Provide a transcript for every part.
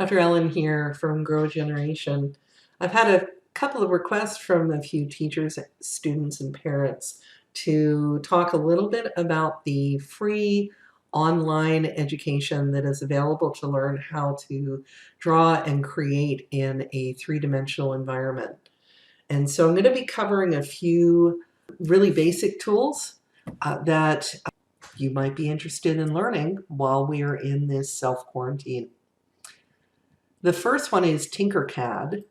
Dr. Ellen here from Grow Generation. I've had a couple of requests from a few teachers, students, and parents to talk a little bit about the free online education that is available to learn how to draw and create in a three-dimensional environment. And so I'm going to be covering a few really basic tools that you might be interested in learning while we are in this self-quarantine. The first one is Tinkercad.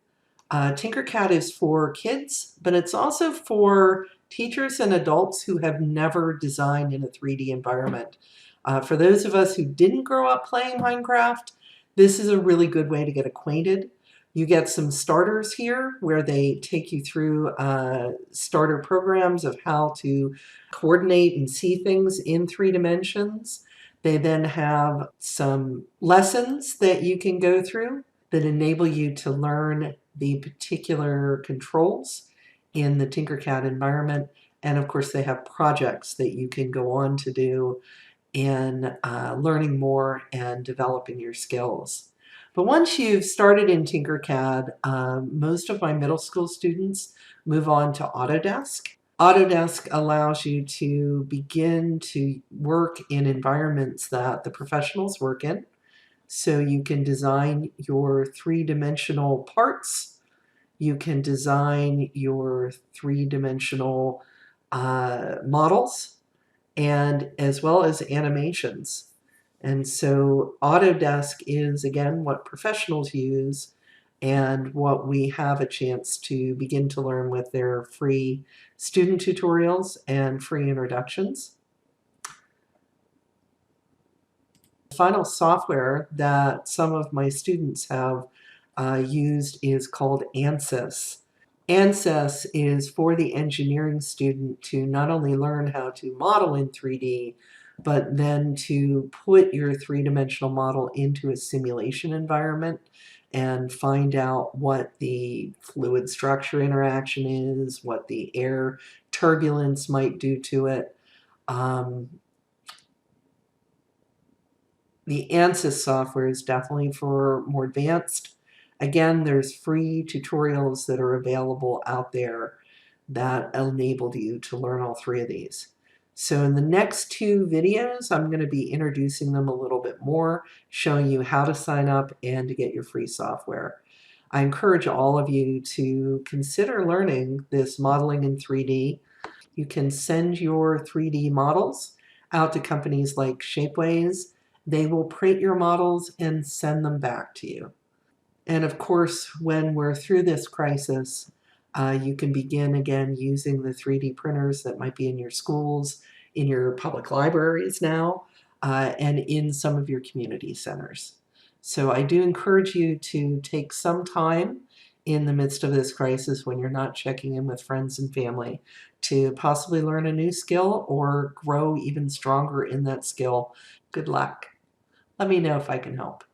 Tinkercad is for kids, but it's also for teachers and adults who have never designed in a 3D environment. For those of us who didn't grow up playing Minecraft, this is a really good way to get acquainted. You get some starters here where they take you through starter programs of how to coordinate and see things in 3 dimensions. They then have some lessons that you can go through that enable you to learn the particular controls in the Tinkercad environment. And of course, they have projects that you can go on to do in learning more and developing your skills. But once you've started in Tinkercad, most of my middle school students move on to Autodesk. Autodesk allows you to begin to work in environments that the professionals work in. So you can design your three-dimensional parts. You can design your three-dimensional models, and as well as animations. And so Autodesk is, again, what professionals use and what we have a chance to begin to learn with their free student tutorials and free introductions. The final software that some of my students have used is called ANSYS. ANSYS is for the engineering student to not only learn how to model in 3D, but then to put your three-dimensional model into a simulation environment and find out what the fluid structure interaction is, what the air turbulence might do to it. The ANSYS software is definitely for more advanced. Again, there's free tutorials that are available out there that enable you to learn all three of these. So in the next 2 videos, I'm going to be introducing them a little bit more, showing you how to sign up and to get your free software. I encourage all of you to consider learning this modeling in 3D. You can send your 3D models out to companies like Shapeways. They will print your models and send them back to you. And of course, when we're through this crisis, you can begin again using the 3D printers that might be in your schools, in your public libraries now, and in some of your community centers. So I do encourage you to take some time in the midst of this crisis when you're not checking in with friends and family to possibly learn a new skill or grow even stronger in that skill. Good luck. Let me know if I can help.